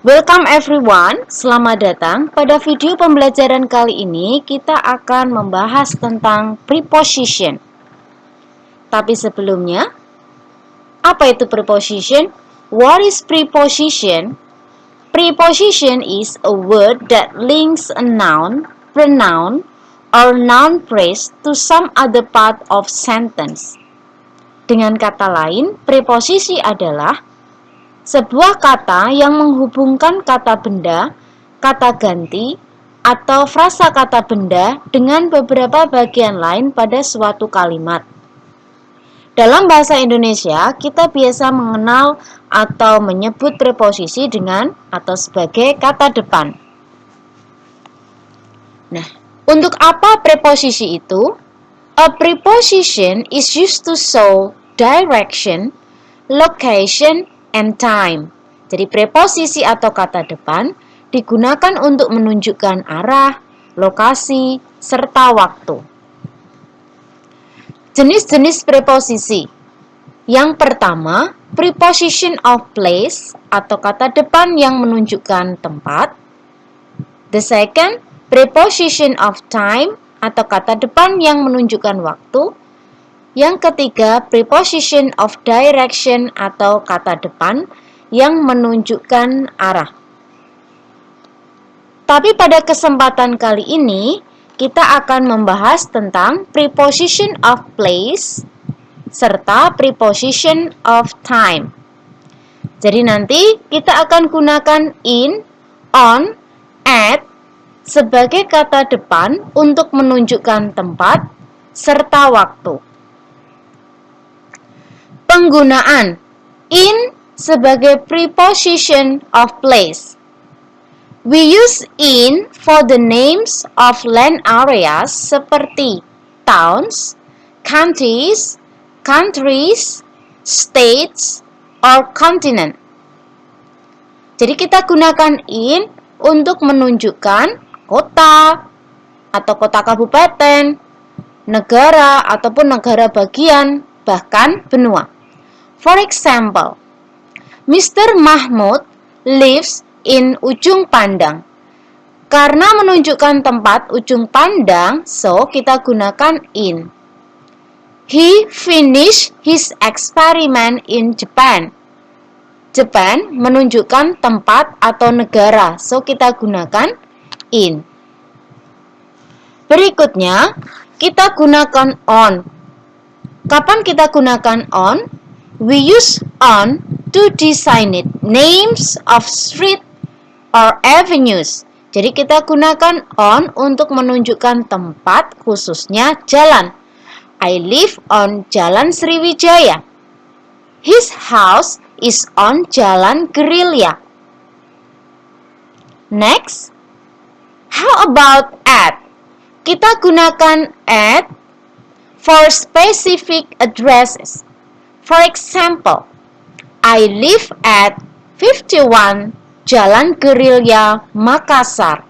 Welcome everyone, selamat datang. Pada video pembelajaran kali ini kita akan membahas tentang preposition. Tapi sebelumnya, apa itu preposition? What is preposition? Preposition is a word that links a noun, pronoun, or noun phrase to some other part of sentence. Dengan kata lain, preposisi adalah sebuah kata yang menghubungkan kata benda, kata ganti, atau frasa kata benda dengan beberapa bagian lain pada suatu kalimat. Dalam bahasa Indonesia, kita biasa mengenal atau menyebut preposisi dengan atau sebagai kata depan. Nah, untuk apa preposisi itu? A preposition is used to show direction, location, and time. Jadi preposisi atau kata depan digunakan untuk menunjukkan arah, lokasi, serta waktu. Jenis-jenis preposisi. Yang pertama, preposition of place atau kata depan yang menunjukkan tempat. The second, preposition of time atau kata depan yang menunjukkan waktu. Yang ketiga, preposition of direction atau kata depan yang menunjukkan arah. Tapi pada kesempatan kali ini, kita akan membahas tentang preposition of place serta preposition of time. Jadi nanti kita akan gunakan in, on, at sebagai kata depan untuk menunjukkan tempat serta waktu. Penggunaan in sebagai preposition of place. We use in for the names of land areas seperti towns, counties, countries, states, or continent. Jadi kita gunakan in untuk menunjukkan kota atau kota kabupaten, negara ataupun negara bagian, bahkan benua. For example, Mr. Mahmud lives in Ujung Pandang. Karena menunjukkan tempat ujung pandang, so kita gunakan in. He finished his experiment in Japan. Japan menunjukkan tempat atau negara, so kita gunakan in. Berikutnya, kita gunakan on. Kapan kita gunakan on? We use on to designate names of street or avenues. Jadi kita gunakan on untuk menunjukkan tempat, khususnya jalan. I live on Jalan Sriwijaya. His house is on Jalan Gerilya. Next, how about at? Kita gunakan at for specific addresses. For example, I live at 51 Jalan Gerilya, Makassar.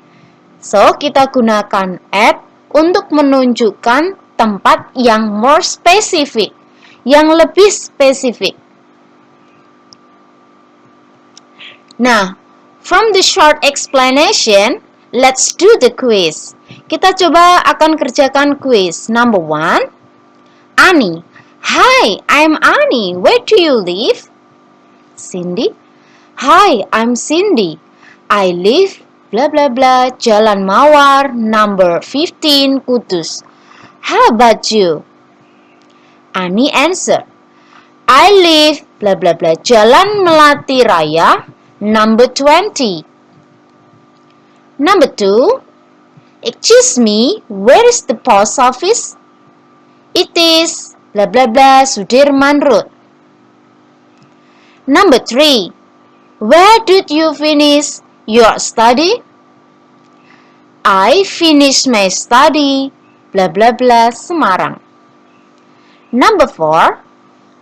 So, kita gunakan at untuk menunjukkan tempat yang more specific, yang lebih spesifik. Nah, from the short explanation, let's do the quiz. Kita coba akan kerjakan quiz. Number 1, Ani. Hi, I'm Ani. Where do you live? Cindy. Hi, I'm Cindy. I live blah blah blah Jalan Mawar number 15 Kudus. How about you? Ani answer. I live blah blah blah Jalan Melati Raya number 20. Number 2. Excuse me, where is the post office? It is blah blah blah Sudirman Road. Number 3. Where did you finish your study? I finished my study blah blah blah Semarang. Number 4.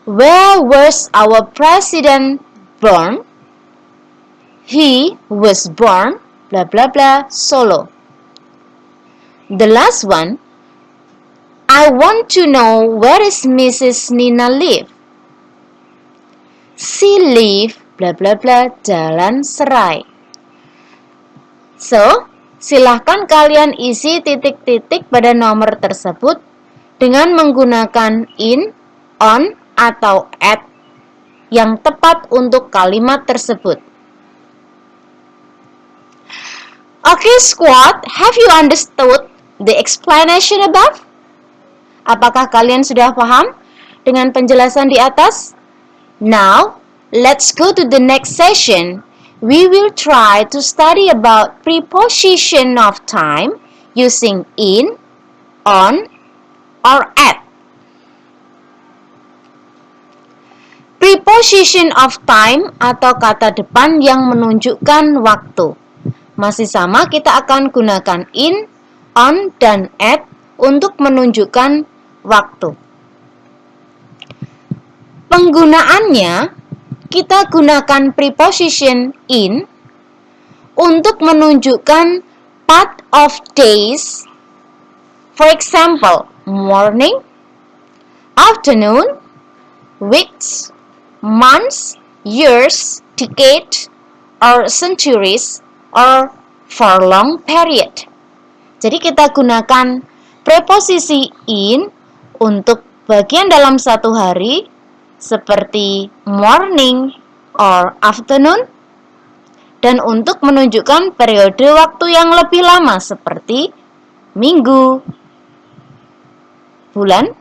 Where was our president born? He was born blah blah blah Solo. The last one, I want to know where is Mrs. Nina live? She live blah blah blah Jalan Serai. So, silahkan kalian isi titik-titik pada nomor tersebut dengan menggunakan in, on, atau at yang tepat untuk kalimat tersebut. Okay, squad, have you understood the explanation above? Apakah kalian sudah paham dengan penjelasan di atas? Now, let's go to the next session. We will try to study about preposition of time using in, on, or at. Preposition of time atau kata depan yang menunjukkan waktu. Masih sama, kita akan gunakan in, on, dan at untuk menunjukkan waktu. Penggunaannya, kita gunakan preposition in untuk menunjukkan part of days. For example, morning, afternoon, weeks, months, years, decade, or centuries, or for long period. Jadi kita gunakan preposisi in untuk bagian dalam satu hari seperti morning or afternoon, dan untuk menunjukkan periode waktu yang lebih lama seperti minggu, bulan,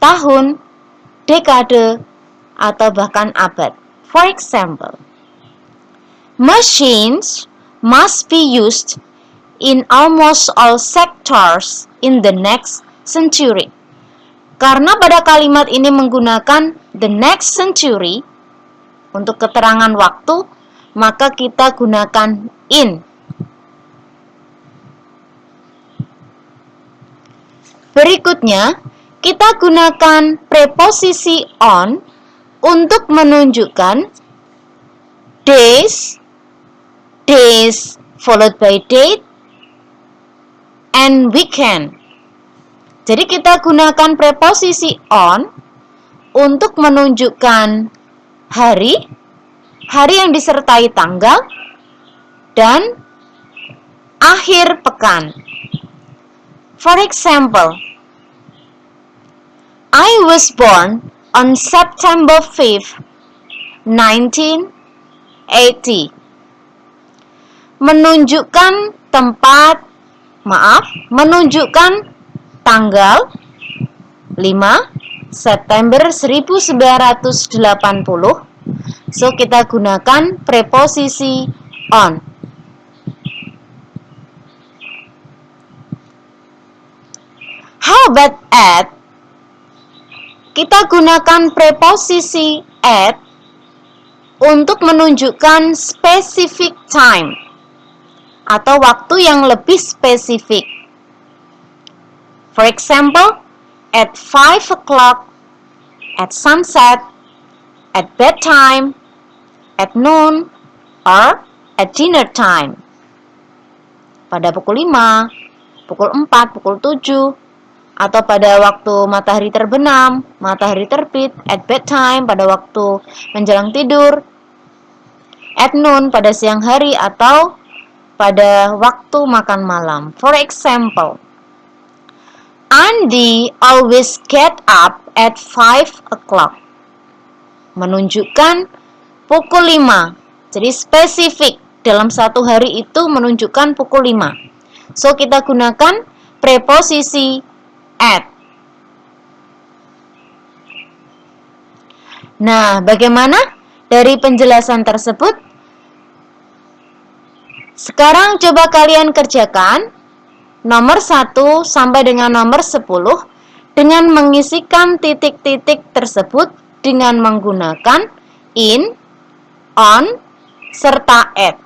tahun, dekade, atau bahkan abad. For example, machines must be used in almost all sectors in the next century. Karena pada kalimat ini menggunakan the next century untuk keterangan waktu, maka kita gunakan in. Berikutnya, kita gunakan preposisi on untuk menunjukkan days, days followed by date, and weekend. Jadi kita gunakan preposisi on untuk menunjukkan hari, hari yang disertai tanggal, dan akhir pekan. For example, I was born on September 5th, 1980. Menunjukkan tanggal 5 September 1980. So, kita gunakan preposisi on. How about at? Kita gunakan preposisi at untuk menunjukkan specific time atau waktu yang lebih spesifik. For example, at 5 o'clock, at sunset, at bedtime, at noon, or at dinner time. Pada pukul 5, pukul 4, pukul 7, atau pada waktu matahari terbenam, matahari terbit, at bedtime, pada waktu menjelang tidur, at noon, pada siang hari, atau pada waktu makan malam. For example, Andy always get up at 5 o'clock. Menunjukkan pukul 5. Jadi spesifik. Dalam satu hari itu menunjukkan pukul 5. So, kita gunakan preposisi at. Nah, bagaimana dari penjelasan tersebut? Sekarang coba kalian kerjakan nomor 1 sampai dengan nomor 10 dengan mengisikan titik-titik tersebut dengan menggunakan in, on, serta at.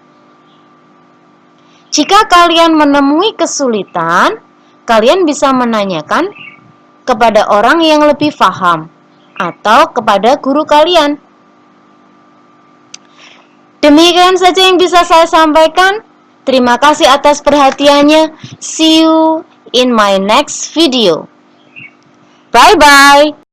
Jika kalian menemui kesulitan, kalian bisa menanyakan kepada orang yang lebih paham atau kepada guru kalian. Demikian saja yang bisa saya sampaikan. Terima kasih atas perhatiannya. See you in my next video. Bye-bye.